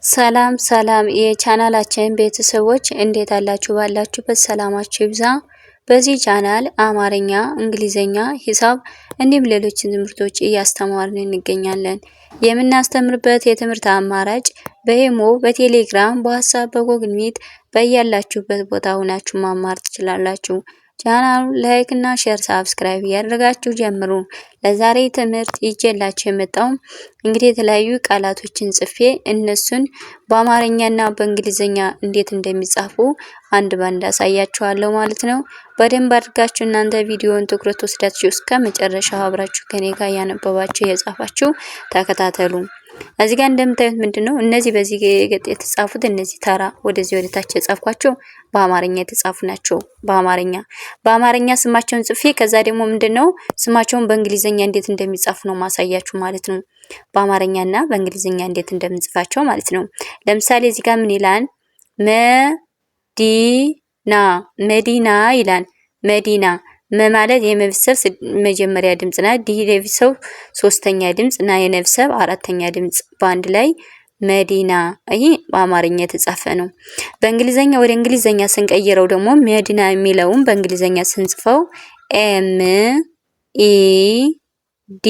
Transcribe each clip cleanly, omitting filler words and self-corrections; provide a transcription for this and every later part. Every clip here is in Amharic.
ሰላም ሰላም የቻናላችን ቤተሰቦች እንዴት አላችሁ? ባላችሁበት ሰላማችሁ ይብዛ። በዚህ ቻናል አማርኛ፣ እንግሊዘኛ፣ ሂሳብ እንዲሁም ሌሎች ትምህርቶች እያስተማርን እንገኛለን። የምናስተምርበት የትምህርት አማራጭ በኢሞ፣ በቴሌግራም፣ በዋትስአፕ፣ በጎግል ሚት በያላችሁበት ቦታ ሆናችሁ መማር ትችላላችሁ። ቻናሉን ላይክ እና ሼር ሳብስክራይብ ያደርጋችሁ ጀምሩ። ለዛሬ ትምህርት ይዤላችሁ የመጣው እንግዲህ የተለያዩ ቃላቶችን ጽፌ እነሱን በአማርኛና በእንግሊዘኛ እንዴት እንደሚጻፉ አንድ ባንድ አሳያችኋለሁ ማለት ነው። በደንብ አድርጋችሁ እናንተ ቪዲዮውን ትኩረት ወስዳችሁ እስከ መጨረሻው አብራችሁ ከኔ ጋር ያነበባችሁ የጻፋችሁ ተከታተሉ። እዚህ ጋር እንደምታዩት ምንድነው እነዚህ በዚህ ገጥ የተጻፉት እነዚህ ተራ ወደዚህ ወደ ታች የጻፍኳቸው በአማርኛ የተጻፉ ናቸው። በአማርኛ ስማቸውን ጽፌ ከዛ ደግሞ ምንድነው ስማቸውን በእንግሊዘኛ እንዴት እንደሚጻፉ ነው ማሳያችሁ ማለት ነው። በአማርኛና በእንግሊዘኛ እንዴት እንደምጽፋቸው ማለት ነው። ለምሳሌ እዚህ ጋር ምን ይላል? መዲና ይላል። መዲና ማለት የመብሰብ መጀመሪያ ድምጽ ናት። ዲ የቤተሰብ ሶስተኛ ድምጽ እና የነፍሰብ አራተኛ ድምጽ በአንድ ላይ መዲና። ይሄ በአማርኛ የተጻፈ ነው። በእንግሊዘኛ ወደ እንግሊዘኛ ስንቀይረው ደግሞ መዲና የሚለውን በእንግሊዘኛ ስንጽፈው ኤም ኢ ዲ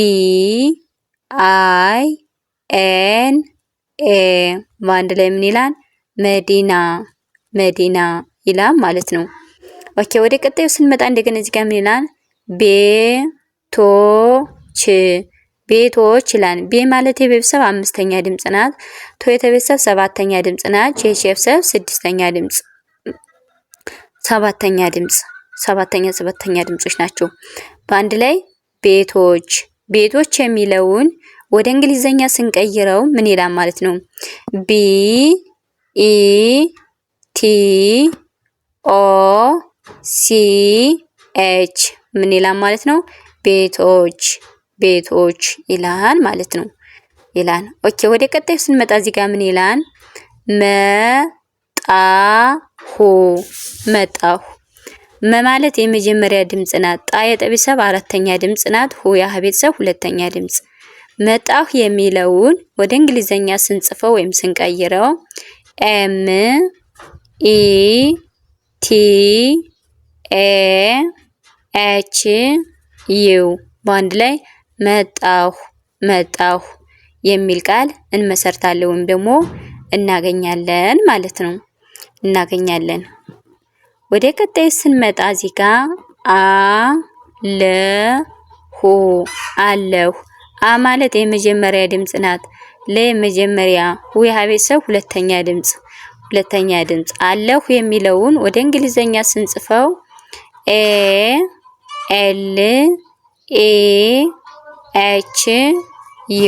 አይ ኤን ኤ በአንድ ላይ ምን ይላል? መዲና ይላል ማለት ነው። ኦኬ ወደ ቀጣዩ ስንመጣ እንደገና እዚህ ጋር ምን ይላል? ቤቶች ይላል። ቤ ማለት የቤተሰብ አምስተኛ ድምጽ ናት። ቶ የቤተሰብ ሰባተኛ ድምጽ ናት። የቤተሰብ ስድስተኛ ድምጽ ሰባተኛ ድምጾች ናቸው። በአንድ ላይ ቤቶች የሚለውን ወደ እንግሊዘኛ ስንቀይረው ምን ይላል ማለት ነው? ቢ ኢ ቲ ኦ ሲ ኤች ምን ይላል ማለት ነው? ቤቶች ይላል ማለት ነው። ኦኬ ወደ ቀጣዩ ስንመጣ እዚህ ጋር ምን ይላል? መጣሁ ማለት የመጀመሪያ ድምጽ ናት። ጣ የጠቢሰብ አራተኛ ድምጽ ናት። ሁ የሀቤተሰብ ሁለተኛ ድምጽ። መጣሁ የሚለውን ወደ እንግሊዘኛ ስንጽፈው ወይም ስንቀይረው ኤም ኢ ቲ ኤ ኤች ዩ በአንድ ላይ መጣሁ የሚል ቃል እንመሰርታለን ወይም ደግሞ እናገኛለን ማለት ነው። ወደ ቀጣይ ስንመጣ እዚህ ጋር አለሁ ማለት የመጀመሪያ ድምጽ ናት። ለመጀመሪያ ሁ የሀቤተሰብ ሁለተኛ ድምጽ አለሁ የሚለውን ወደ እንግሊዘኛ ስንጽፈው ኤ ኤል ኤ ኤች ዩ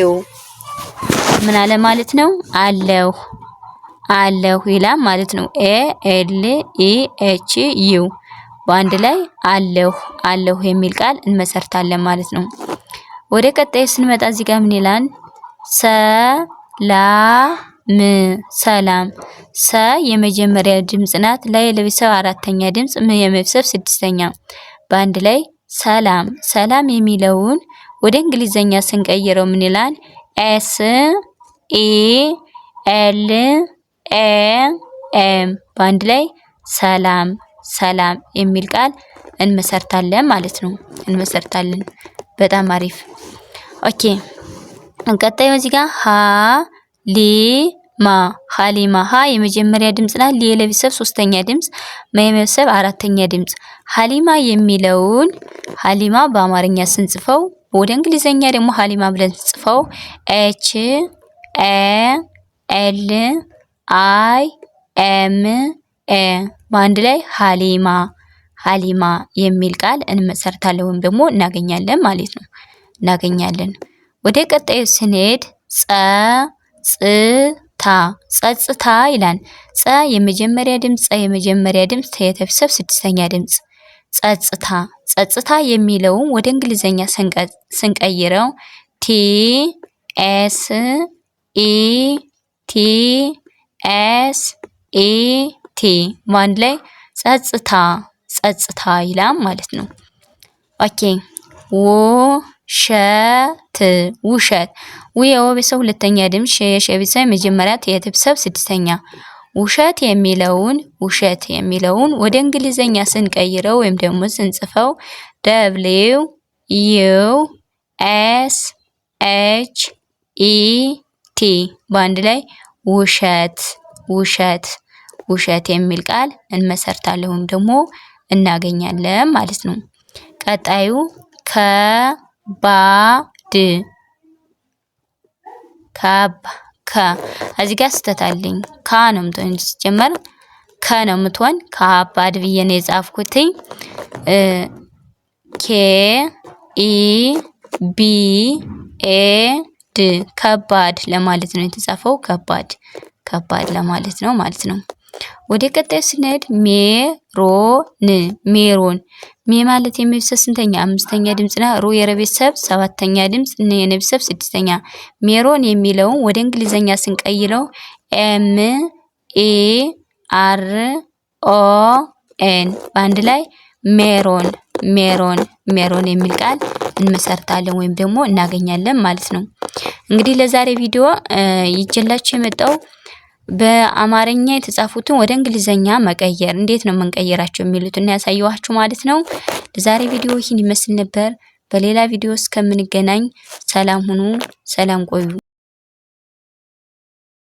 ምን አለ ማለት ነው? አለሁ ይላል ማለት ነው። ኤ ኤል ኢ ኤች ዩ በአንድ ላይ አለሁ የሚል ቃል እንመሰርታለን ማለት ነው። ወደ ቀጣይ ስንመጣ እዚህ ጋር ምን ይላል? ሰላም የመጀመሪያ ድምጽ ናት። ላይ ለቤተሰብ አራተኛ ድምጽ፣ የመብሰብ ስድስተኛ በአንድ ላይ ሰላም የሚለውን ወደ እንግሊዘኛ ስንቀይረው ምን ይላል? ኤስ ኢ ኤል ኤ ኤም በአንድ ላይ ሰላም የሚል ቃል እንመሰርታለን ማለት ነው። በጣም አሪፍ። ኦኬ ቀጣዩ እዚህ ጋር ሀሊማ የመጀመሪያ ድምጽ ናት። ለቤተሰብ ሶስተኛ ድምጽ፣ የመብሰብ አራተኛ ድምጽ። ሀሊማ የሚለውን ሀሊማ በአማርኛ ስንጽፈው ወደ እንግሊዘኛ ደግሞ ሀሊማ ብለን ስንጽፈው ኤች ኤ ኤል አይ ኤም ኤ በአንድ ላይ ሀሊማ የሚል ቃል እንመሰርታለን ወይም ደግሞ እናገኛለን ማለት ነው። ወደ ቀጣዩ ስንሄድ ጸጥታ ይላል። የመጀመሪያ ድምጽ የተቤተሰብ ስድስተኛ ድምጽ። ጸጥታ የሚለውን ወደ እንግሊዘኛ ስንቀይረው ቲ ኤስ ኢ ቲ ኤስ ኢ ቲ በአንድ ላይ ጸጥታ ይላል ማለት ነው። ኦኬ ሸት ውሸት። የወ ቤተሰብ ሁለተኛ ድምፅ ሸ ቤተሰብ የመጀመሪያ የቤተሰብ ስድስተኛ። ውሸት የሚለውን ወደ እንግሊዘኛ ስንቀይረው ወይም ደግሞ ስንጽፈው ደብሊው ዩ ኤስ ኤች ኢ ቲ በአንድ ላይ ውሸት የሚል ቃል እንመሰርታለን ወይም ደግሞ እናገኛለን ማለት ነው። ቀጣዩ እዚህ ጋር ስህተት አለኝ። ካ ነው የምትሆን ሲጀመር ከ ነው የምትሆን። ከባድ ብዬ ነው የጻፍኩትኝ። ኬ ኢ ቢ ኤ ድ ከባድ ለማለት ነው የተጻፈው። ከባድ ለማለት ነው ማለት ነው። ወደ ቀጣዩ ስንሄድ ሜሮን ሜ ማለት የቤተሰብ ስንተኛ? አምስተኛ ድምጽ ነው። ሮ የቤተሰብ ሰባተኛ ድምጽ፣ የቤተሰብ ስድስተኛ። ሜሮን የሚለውን ወደ እንግሊዘኛ ስንቀይረው ኤም ኤ አር ኦ ኤን በአንድ ላይ ሜሮን የሚል ቃል እንመሰርታለን ወይም ደግሞ እናገኛለን ማለት ነው። እንግዲህ ለዛሬ ቪዲዮ ይዤላችሁ የመጣው በአማርኛ የተጻፉትን ወደ እንግሊዘኛ መቀየር እንዴት ነው መንቀየራቸው የሚሉትን ያሳየኋችሁ ማለት ነው። ለዛሬ ቪዲዮ ይህን ይመስል ነበር። በሌላ ቪዲዮ እስከምንገናኝ ሰላም ሁኑ፣ ሰላም ቆዩ።